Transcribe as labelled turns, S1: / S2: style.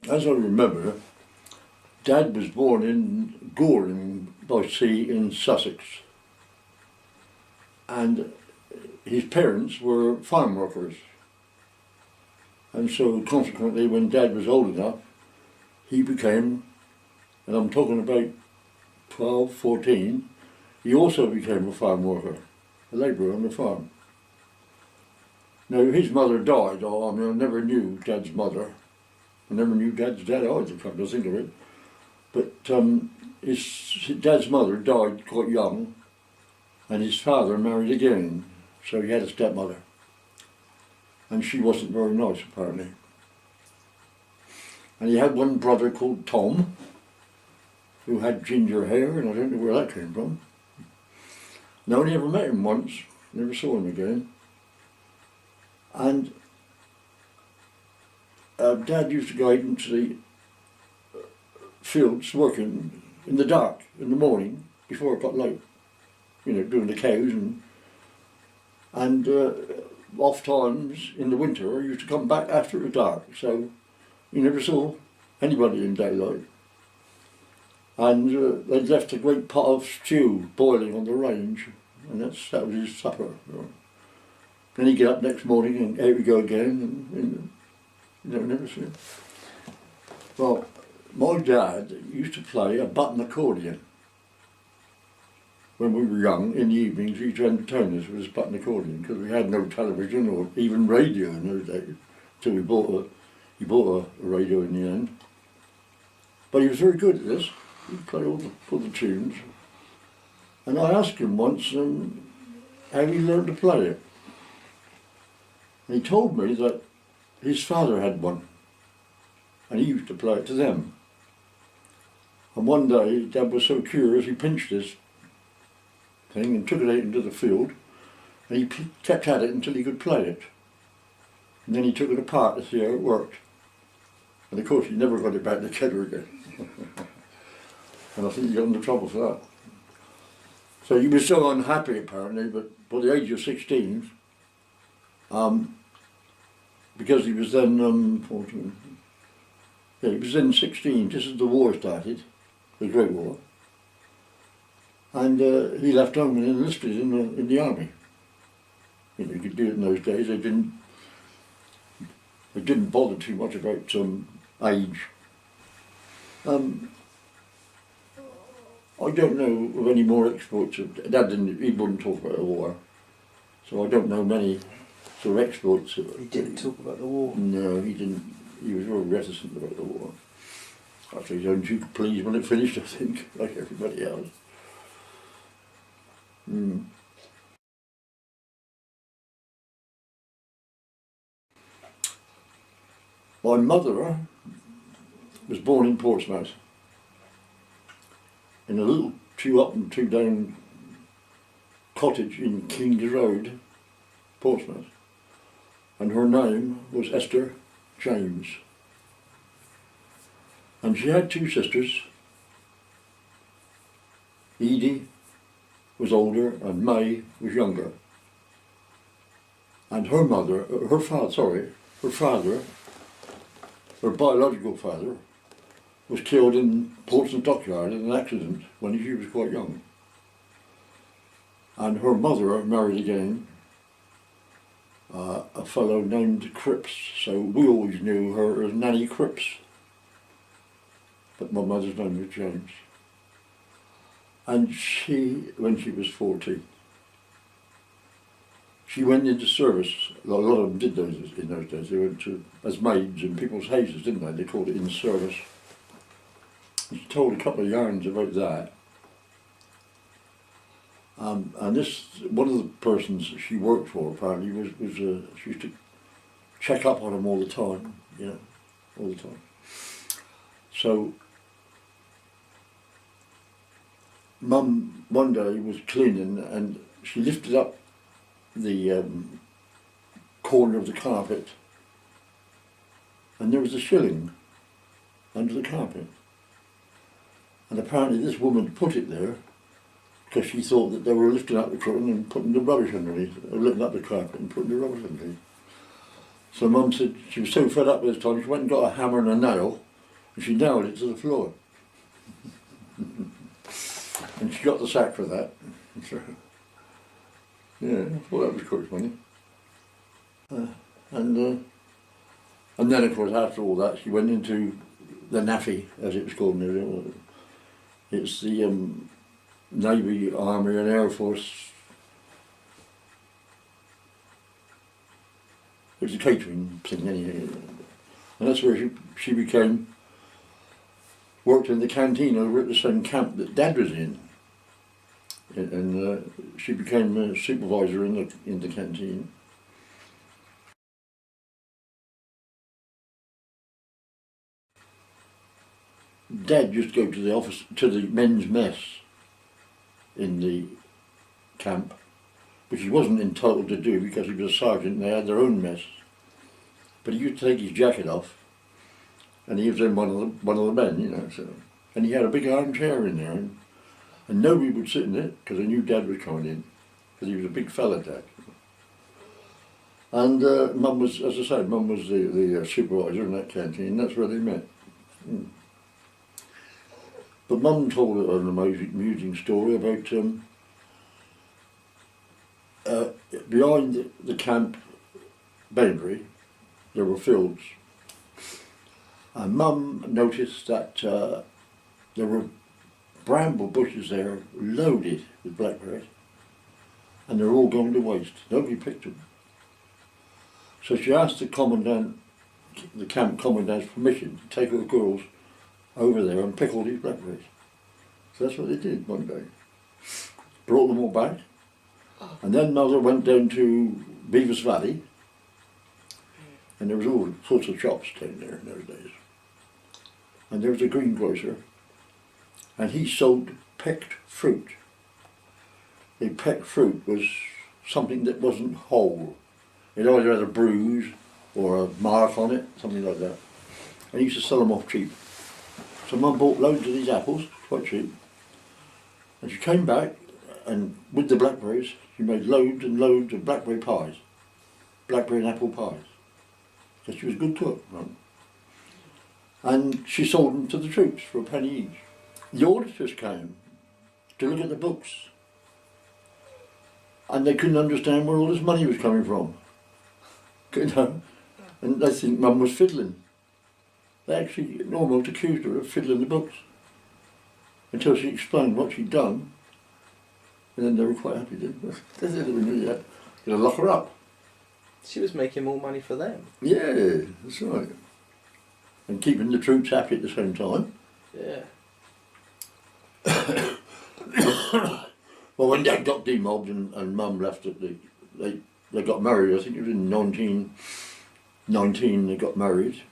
S1: as I remember, Dad was born in Goring by Sea in Sussex, and his parents were farm workers, and so consequently when Dad was old enough he became, and I'm talking about 12, 14, he also became a farm worker, a labourer on the farm. Now his mother died. I never knew Dad's mother. I never knew Dad's dad either, come to think of it. But his Dad's mother died quite young, and his father married again, so he had a stepmother. And she wasn't very nice, apparently. And he had one brother called Tom, who had ginger hair, and I don't know where that came from. And I only ever met him once, never saw him again. And Dad used to go out into the fields working in the dark in the morning before it got light, doing the cows, and oft times in the winter he used to come back after it was dark, so you never saw anybody in daylight. And they'd left a great pot of stew boiling on the range, and that was his supper. Then he'd get up next morning and out we go again, and never see him. Well, my dad used to play a button accordion. When we were young, in the evenings, he used to entertain us with his button accordion, because we had no television or even radio in those days, till he bought a radio in the end. But he was very good at this. He'd play all the tunes. And I asked him once how he learned to play it. And he told me that his father had one, and he used to play it to them. And one day, Dad was so curious, he pinched this thing and took it out into the field, and he kept at it until he could play it. And then he took it apart to see how it worked. And of course, he never got it back together again. And I think he got into trouble for that. So he was so unhappy, apparently, but by the age of 16, because he was then 14, he was then 16, just as the war started, the Great War, and he left home and enlisted in the army. You could do it in those days. They didn't bother too much about age. I don't know of any more exploits. Dad he wouldn't talk about the war, so I don't know many sort of exploits.
S2: He didn't talk about the war?
S1: No, he didn't. He was very reticent about the war. After his own Duke pleased when it finished, I think, like everybody else. My mother was born in Portsmouth, in a little 2 up and 2 down cottage in King's Road, Portsmouth, and her name was Esther James. And she had 2 sisters. Edie was older and May was younger. And her biological father, was killed in Portsmouth Dockyard in an accident when she was quite young. And her mother married again, a fellow named Cripps, so we always knew her as Nanny Cripps. But my mother's name was James. And she, when she was 14, she went into service. A lot of them did those in those days. They went as maids in people's houses, didn't they? They called it in service. And she told a couple of yarns about that. And this, one of the persons she worked for apparently was she used to check up on him all the time, all the time. So Mum one day was cleaning and she lifted up the corner of the carpet and there was a shilling under the carpet. And apparently this woman put it there because she thought that they were lifting up the curtain and putting the rubbish underneath, or lifting up the carpet and putting the rubbish underneath. So Mum said she was so fed up with this time, she went and got a hammer and a nail And she nailed it to the floor. And she got the sack for that. So, yeah, I thought that was quite funny. And then, of course, after all that, she went into the NAFI, as it was called now. It's the Navy, Army and Air Force. It was a catering thing anyhow. And that's where she worked in the canteen over at the same camp that Dad was in. And she became a supervisor in the canteen. Dad used to go to the office, to the men's mess in the camp, which he wasn't entitled to do because he was a sergeant and they had their own mess. But he used to take his jacket off, and he was in one of the men, you know. So, and he had a big armchair in there, and nobody would sit in it because they knew Dad was coming in, because he was a big fella, Dad. And Mum was, as I said, Mum was the supervisor in that canteen. That's where they met. Mm. But Mum told an amusing story about behind the camp boundary there were fields, and Mum noticed that there were bramble bushes there loaded with blackberries, and they're all going to waste. Nobody picked them. So she asked the camp commandant's permission to take her girls over there and pick all these blackberries. So that's what they did one day. Brought them all back, and then Mother went down to Beavis Valley, and there was all sorts of shops down there in those days. And there was a greengrocer, and he sold picked fruit. The picked fruit was something that wasn't whole. It either had a bruise or a mark on it, something like that. And he used to sell them off cheap. So Mum bought loads of these apples, quite cheap. And she came back, and with the blackberries, she made loads and loads of blackberry pies. Blackberry and apple pies. Because she was a good cook, Mum. And she sold them to the troops for a penny each. The auditors came to look at the books, and they couldn't understand where all this money was coming from. You know? And they think Mum was fiddling. They actually almost accused her of fiddling the books until she explained what she'd done, and then they were quite happy. They didn't yeah, gonna lock her up.
S2: She was making more money for them.
S1: Yeah, that's right. And keeping the troops happy at the same time.
S2: Yeah.
S1: Well, when Dad got demobbed and Mum left it, they got married. I think it was in 1919 they got married.